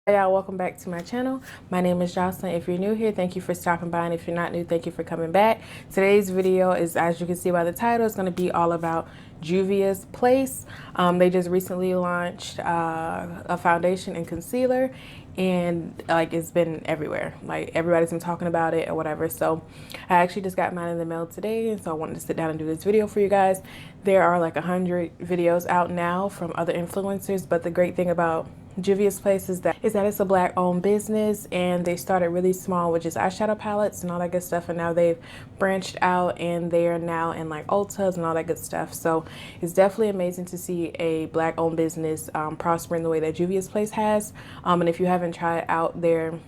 Hey y'all, welcome back to my channel. My name is Jocelyn. If you're new here, thank you for stopping by, and if you're not new, thank you for coming back. Today's video is, as you can see by the title, it's going to be all about Juvia'S place. They just recently launched a foundation and concealer, and like it's been everywhere. Like everybody's been talking about it or whatever. So I actually just got mine in the mail today, and so I wanted to sit down and do this video for you guys. There are like 100 videos out now from other influencers, but the great thing about Juvia'S place is that it's a black owned business, and they started really small with just eyeshadow palettes and all that good stuff, and now they've branched out and they are now in like Ultas and all that good stuff. So it's definitely amazing to see a black owned business prosper in the way that Juvia'S place has. And if you haven't tried out their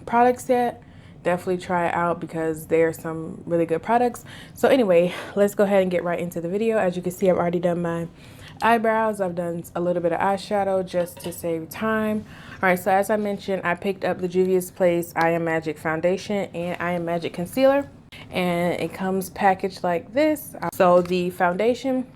products yet, definitely try it out because there are some really good products. So anyway, let's go ahead and get right into the video. As you can see, I've already done my eyebrows. I've done a little bit of eyeshadow just to save time. All right, so as I mentioned, I picked up the Juvia'S place I Am Magic foundation and I Am Magic concealer, and it comes packaged like this. So the foundation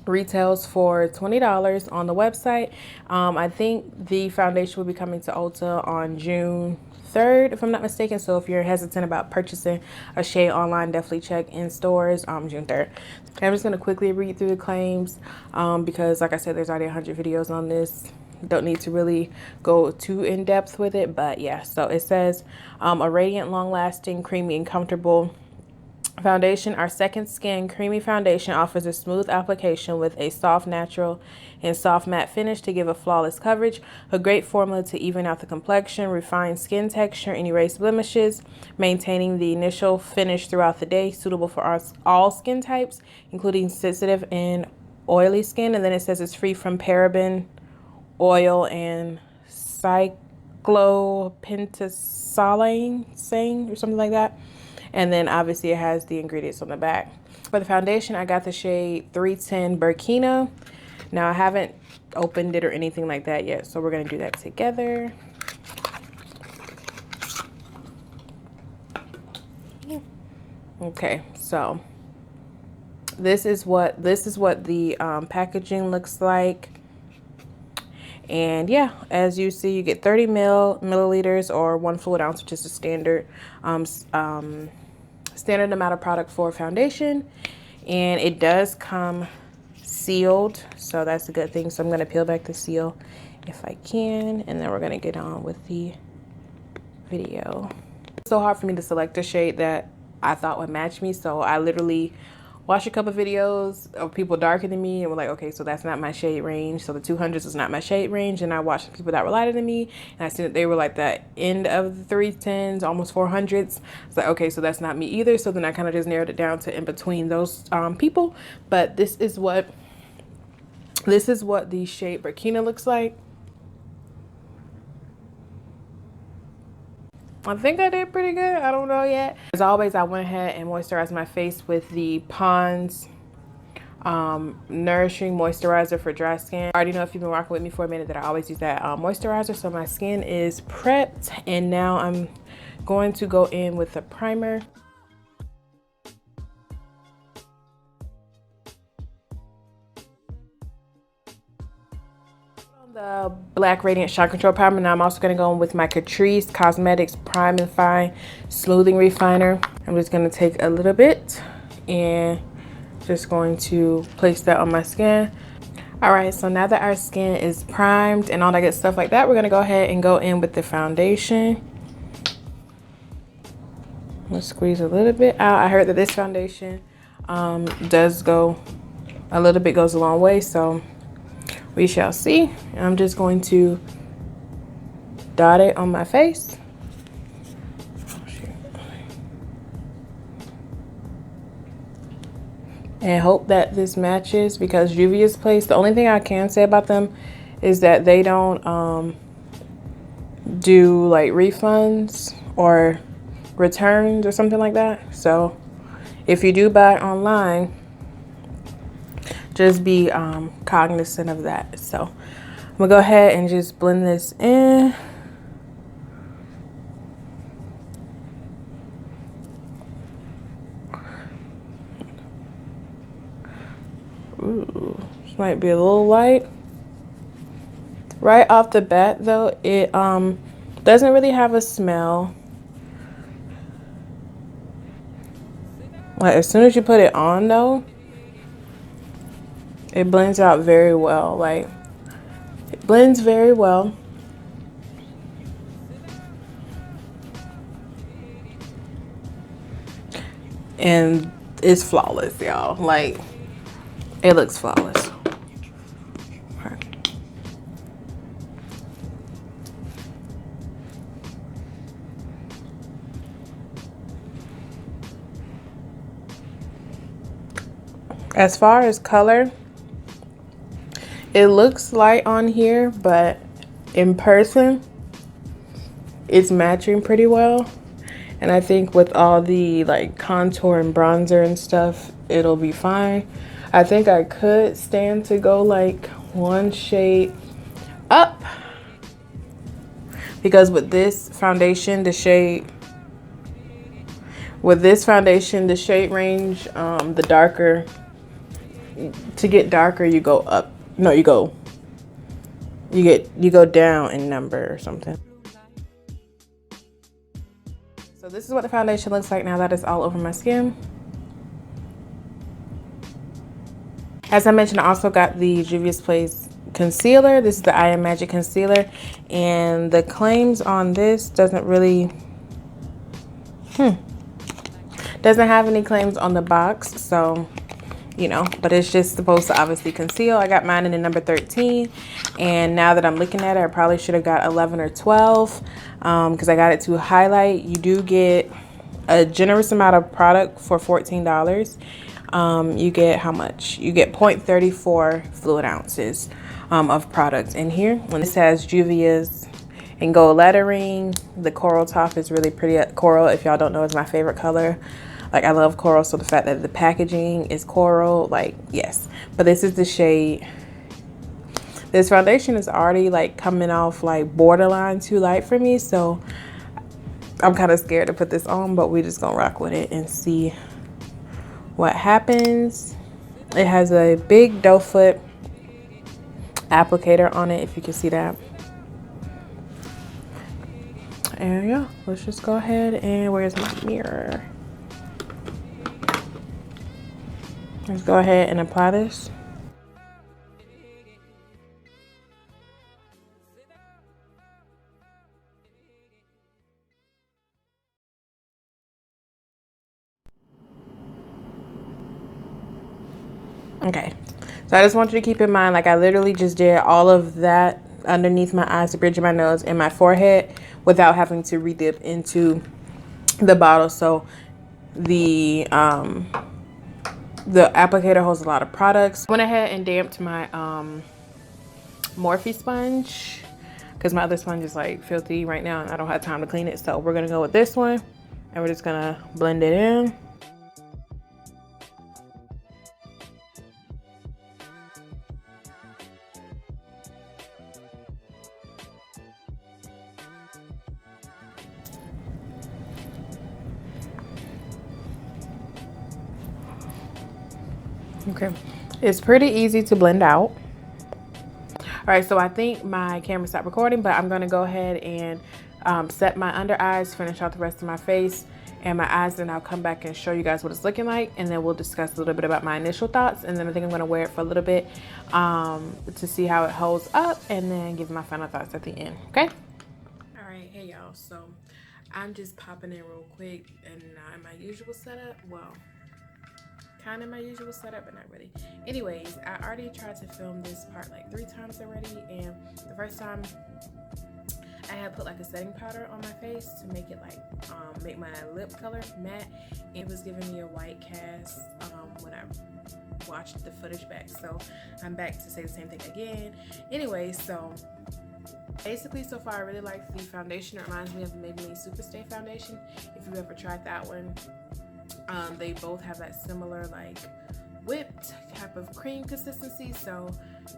retails for $20 on the website. I think the foundation will be coming to Ulta on June 3rd, if I'm not mistaken. So if you're hesitant about purchasing a shade online, definitely check in stores June 3rd. I'm just going to quickly read through the claims because like I said, there's already 100 videos on this. Don't need to really go too in depth with it, but yeah. So it says a radiant, long lasting, creamy and comfortable foundation. Our Second Skin Creamy Foundation offers a smooth application with a soft, natural, and soft matte finish to give a flawless coverage. A great formula to even out the complexion, refine skin texture, and erase blemishes, maintaining the initial finish throughout the day. Suitable for all skin types, including sensitive and oily skin. And then it says it's free from paraben, oil, and cyclopentasiline or something like that. And then obviously it has the ingredients on the back. For the foundation, I got the shade 310 Burkina. Now I haven't opened it or anything like that yet, so we're gonna do that together. Okay, so this is what the packaging looks like. And yeah, as you see, you get 30 milliliters or 1 fluid ounce, which is a standard standard amount of product for foundation. And it does come sealed, so that's a good thing. So I'm going to peel back the seal if I can, and then we're going to get on with the video. It's so hard for me to select a shade that I thought would match me, so I literally watched a couple of videos of people darker than me and were like, okay, so that's not my shade range. So the 200s is not my shade range. And I watched people that were lighter than me, and I seen that they were like the end of the 310s, almost 400s. It's like, okay, so that's not me either. So then I kind of just narrowed it down to in between those people. But this is what the shade Burkina looks like. I think I did pretty good. I don't know yet. As always, I went ahead and moisturized my face with the Pond's Nourishing Moisturizer for dry skin. I already know, if you've been rocking with me for a minute, that I always use that moisturizer. So my skin is prepped, and now I'm going to go in with a primer. The Black Radiance Shine Control Primer. Now I'm also going to go in with my Catrice Cosmetics Prime and Fine Smoothing Refiner. I'm just going to take a little bit and just going to place that on my skin. All right, so now that our skin is primed and all that good stuff like that, we're going to go ahead and go in with the foundation. Let's squeeze a little bit out. I heard that this foundation does go a little bit, goes a long way, so we shall see. I'm just going to dot it on my face. And hope that this matches, because Juvia'S place, the only thing I can say about them is that they don't do like refunds or returns or something like that. So if you do buy online, just be cognizant of that. So I'm gonna go ahead and just blend this in. Ooh, this might be a little light. Right off the bat though, it doesn't really have a smell. Like as soon as you put it on though, it blends out very well. Like it blends very well. And it's flawless, y'all. Like it looks flawless. As far as color, it looks light on here, but in person, it's matching pretty well. And I think with all the like contour and bronzer and stuff, it'll be fine. I think I could stand to go like one shade up, because with this foundation, the shade range, the darker, to get darker, you go up. No, you go down in number or something. So this is what the foundation looks like now that it's all over my skin. As I mentioned, I also got the Juvia'S concealer. This is the I Am Magic concealer, and the claims on this doesn't really doesn't have any claims on the box, so you know, but it's just supposed to obviously conceal. I got mine in the number 13, and now that I'm looking at it, I probably should have got 11 or 12 because I got it to highlight. You do get a generous amount of product for $14. You get how much? You get 0.34 fluid ounces of product in here. And this has Juvia'S in gold lettering. The coral top is really pretty. Coral, if y'all don't know, is my favorite color. Like I love coral, so the fact that the packaging is coral, like yes. But this is the shade. This foundation is already like coming off like borderline too light for me, so I'm kind of scared to put this on, but we just gonna rock with it and see what happens. It has a big doe foot applicator on it, if you can see that. And yeah, let's just go ahead and where's my mirror? Let's go ahead and apply this. Okay, so I just want you to keep in mind, like I literally just did all of that underneath my eyes, the bridge of my nose, and my forehead without having to re-dip into the bottle. So the applicator holds a lot of products. I went ahead and damped my Morphe sponge because my other sponge is like filthy right now and I don't have time to clean it. So we're gonna go with this one and we're just gonna blend it in. Okay, it's pretty easy to blend out. All right, so I think my camera stopped recording, but I'm gonna go ahead and set my under eyes, finish out the rest of my face and my eyes, and I'll come back and show you guys what it's looking like, and then we'll discuss a little bit about my initial thoughts, and then I think I'm gonna wear it for a little bit to see how it holds up, and then give my final thoughts at the end, okay? All right, hey y'all, so I'm just popping in real quick and not in my usual setup. Well, kind of my usual setup, but not really. Anyways, I already tried to film this part like 3 times already, and the first time I had put like a setting powder on my face to make it like make my lip color matte. It was giving me a white cast when I watched the footage back, so I'm back to say the same thing again. Anyway, so basically so far I really like the foundation. It reminds me of the Maybelline Superstay foundation, if you ever tried that one. They both have that similar like whipped type of cream consistency, so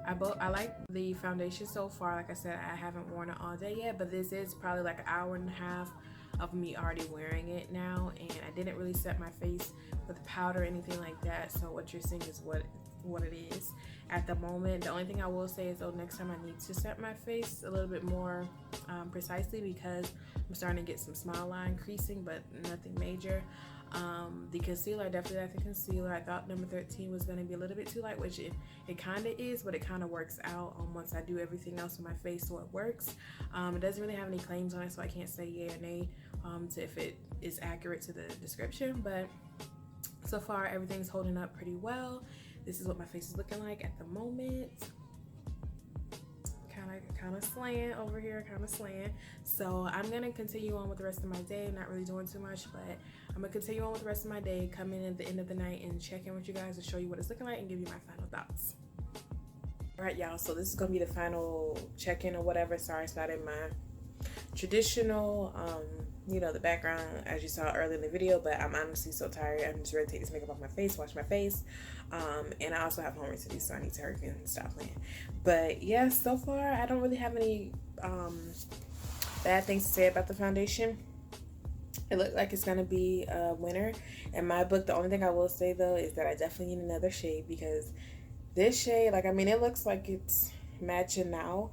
I like the foundation so far. Like I said, I haven't worn it all day yet, but this is probably like an hour and a half of me already wearing it now, and I didn't really set my face with powder or anything like that, so what you're seeing is what it is. at the moment. The only thing I will say is though, next time I need to set my face a little bit more precisely, because I'm starting to get some smile line creasing, but nothing major. The concealer, I definitely like the concealer. I thought number 13 was going to be a little bit too light, which it kind of is, but it kind of works out once I do everything else on my face, so it works. It doesn't really have any claims on it, so I can't say yay or nay to if it is accurate to the description, but so far everything's holding up pretty well. This is what my face is looking like at the moment. Kind of slaying over here, kind of slaying. So I'm gonna continue on with the rest of my day. Not really doing too much, but I'm gonna continue on with the rest of my day, come in at the end of the night and check in with you guys and show you what it's looking like and give you my final thoughts. All right, y'all, so this is gonna be the final check-in or whatever. Sorry, it's not in my traditional you know, the background as you saw earlier in the video, but I'm honestly so tired. I'm just ready to take this makeup off my face, wash my face, and I also have homework to do, so I need to hurry and stop playing. But yeah, so far I don't really have any bad things to say about the foundation. It looks like it's gonna be a winner in my book. The only thing I will say though is that I definitely need another shade, because this shade, like, I mean, it looks like it's matching now,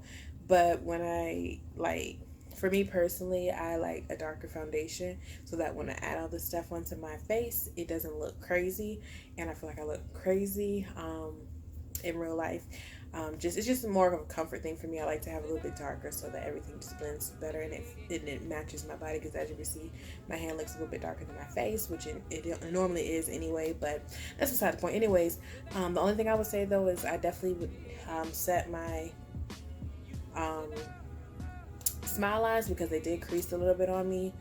but when I for me personally, I like a darker foundation so that when I add all this stuff onto my face, it doesn't look crazy, and I feel like I look crazy in real life. It's just more of a comfort thing for me. I like to have a little bit darker so that everything just blends better and it matches my body, because as you can see, my hand looks a little bit darker than my face, which it normally is anyway, but that's beside the point. Anyways, the only thing I would say though is I definitely would set my smile lines, because they did crease a little bit on me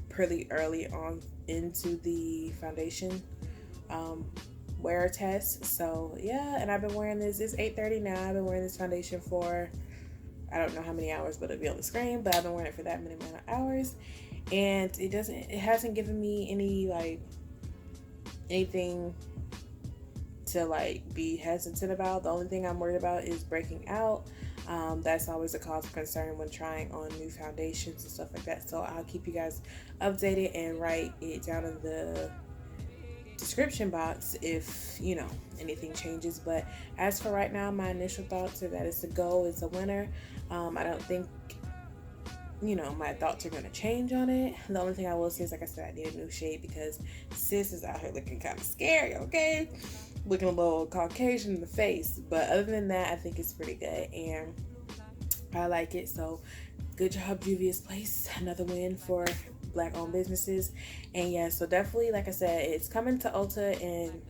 pretty early on into the foundation wear test. So yeah, and I've been wearing this. It's 8:30 now. I've been wearing this foundation for I don't know how many hours, but it'll be on the screen, but I've been wearing it for that many amount of hours, and it hasn't given me any anything to be hesitant about. The only thing I'm worried about is breaking out. That's always a cause of concern when trying on new foundations and stuff like that. So I'll keep you guys updated and write it down in the description box if you know anything changes. But as for right now, my initial thoughts are that it's a go, it's a winner. I don't think my thoughts are going to change on it. The only thing I will say is, like I said, I need a new shade because sis is out here looking kind of scary, okay? Looking a little Caucasian in the face. But other than that, I think it's pretty good and I like it. So good job, Juvia'S place. Another win for Black-owned businesses. And yeah, so definitely, like I said, it's coming to Ulta in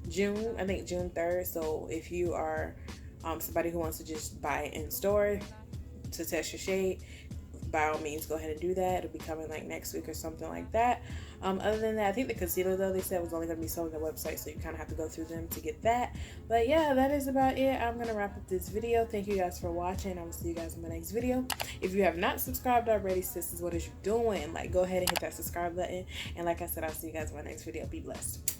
June, I think June 3rd. So if you are somebody who wants to just buy it in store to test your shade, by all means go ahead and do that. It'll be coming like next week or something like that. Other than that, I think the concealer though, they said was only going to be sold on their website, so you kind of have to go through them to get that. But yeah, that is about it. I'm going to wrap up this video. Thank you guys for watching. I will see you guys in my next video. If you have not subscribed already, sisters, what is you doing? Go ahead and hit that subscribe button, and like I said, I'll see you guys in my next video. Be blessed.